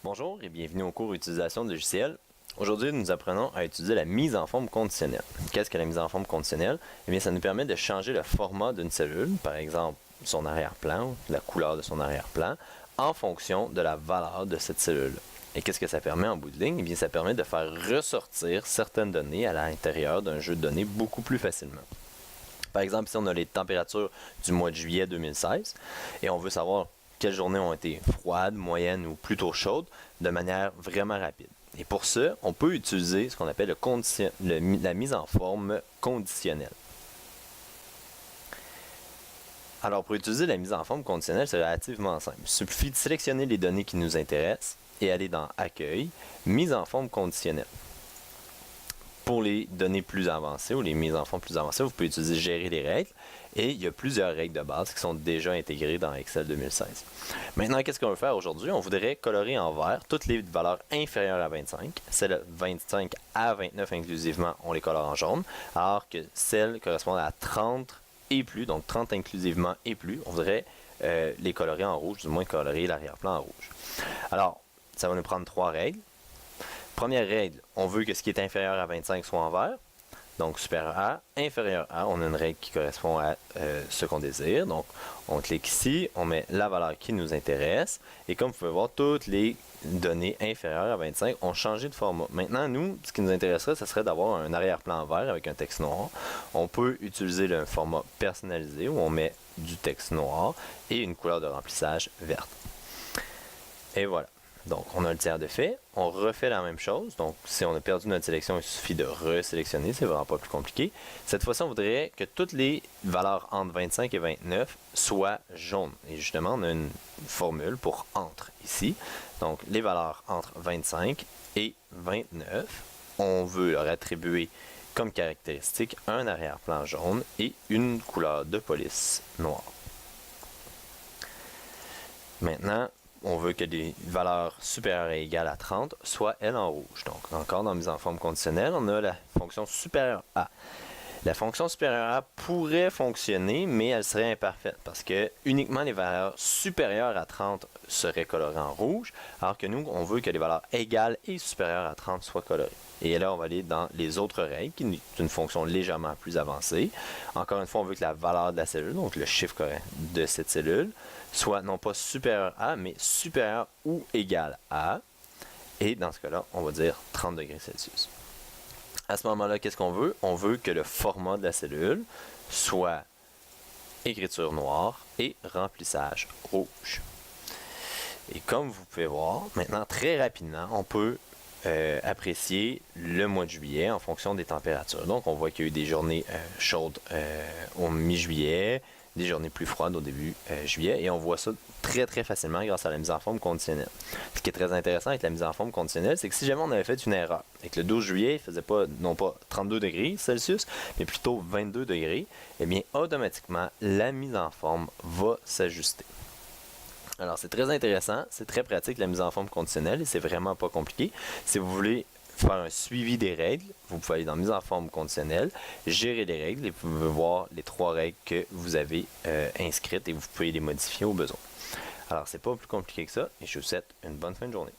Bonjour et bienvenue au cours Utilisation de logiciels. Aujourd'hui, nous apprenons à utiliser la mise en forme conditionnelle. Qu'est-ce que la mise en forme conditionnelle? Eh bien, ça nous permet de changer le format d'une cellule, par exemple son arrière-plan, la couleur de son arrière-plan, en fonction de la valeur de cette cellule. Et qu'est-ce que ça permet en bout de ligne? Eh bien, ça permet de faire ressortir certaines données à l'intérieur d'un jeu de données beaucoup plus facilement. Par exemple, ici, on a les températures du mois de juillet 2016 et on veut savoir quelles journées ont été froides, moyennes ou plutôt chaudes de manière vraiment rapide. Et pour ça, on peut utiliser ce qu'on appelle la mise en forme conditionnelle. Alors, pour utiliser la mise en forme conditionnelle, c'est relativement simple. Il suffit de sélectionner les données qui nous intéressent et aller dans Accueil, Mise en forme conditionnelle. Pour les données plus avancées ou les mises en forme plus avancées, vous pouvez utiliser Gérer les règles et il y a plusieurs règles de base qui sont déjà intégrées dans Excel 2016. Maintenant, qu'est-ce qu'on veut faire aujourd'hui? On voudrait colorer en vert toutes les valeurs inférieures à 25. Celles de 25 à 29 inclusivement, on les colore en jaune, alors que celles correspondant à 30 et plus, donc 30 inclusivement et plus, on voudrait les colorer en rouge, du moins colorer l'arrière-plan en rouge. Alors, ça va nous prendre trois règles. Première règle, on veut que ce qui est inférieur à 25 soit en vert. Donc, supérieur à, inférieur à, on a une règle qui correspond à ce qu'on désire. Donc, on clique ici, on met la valeur qui nous intéresse. Et comme vous pouvez voir, toutes les données inférieures à 25 ont changé de format. Maintenant, nous, ce qui nous intéresserait, ce serait d'avoir un arrière-plan vert avec un texte noir. On peut utiliser le format personnalisé où on met du texte noir et une couleur de remplissage verte. Et voilà. Donc, on a le tiers de fait. On refait la même chose. Donc, si on a perdu notre sélection, il suffit de resélectionner. C'est vraiment pas plus compliqué. Cette fois-ci, on voudrait que toutes les valeurs entre 25 et 29 soient jaunes. Et justement, on a une formule pour entre ici. Donc, les valeurs entre 25 et 29, on veut leur attribuer comme caractéristique un arrière-plan jaune et une couleur de police noire. Maintenant, on veut que les valeurs supérieures et égales à 30 soient, elles, en rouge. Donc, encore dans la mise en forme conditionnelle, on a la fonction supérieure à. La fonction supérieure à pourrait fonctionner, mais elle serait imparfaite parce que uniquement les valeurs supérieures à 30 seraient colorées en rouge, alors que nous, on veut que les valeurs égales et supérieures à 30 soient colorées. Et là, on va aller dans les autres règles, qui est une fonction légèrement plus avancée. Encore une fois, on veut que la valeur de la cellule, donc le chiffre de cette cellule, soit non pas supérieur à, mais supérieur ou égal à. Et dans ce cas-là, on va dire 30 degrés Celsius. À ce moment-là, qu'est-ce qu'on veut? On veut que le format de la cellule soit écriture noire et remplissage rouge. Et comme vous pouvez voir, maintenant, très rapidement, on peut apprécier le mois de juillet en fonction des températures. Donc, on voit qu'il y a eu des journées chaudes au mi-juillet, des journées plus froides au début juillet, et on voit ça très très facilement grâce à la mise en forme conditionnelle. Ce qui est très intéressant avec la mise en forme conditionnelle, c'est que si jamais on avait fait une erreur et que le 12 juillet ne faisait pas, non pas 32 degrés Celsius, mais plutôt 22 degrés, eh bien automatiquement la mise en forme va s'ajuster. Alors c'est très intéressant, c'est très pratique la mise en forme conditionnelle et c'est vraiment pas compliqué. Si vous voulez faire un suivi des règles, vous pouvez aller dans mise en forme conditionnelle, gérer les règles et vous pouvez voir les trois règles que vous avez inscrites et vous pouvez les modifier au besoin. Alors c'est pas plus compliqué que ça et je vous souhaite une bonne fin de journée.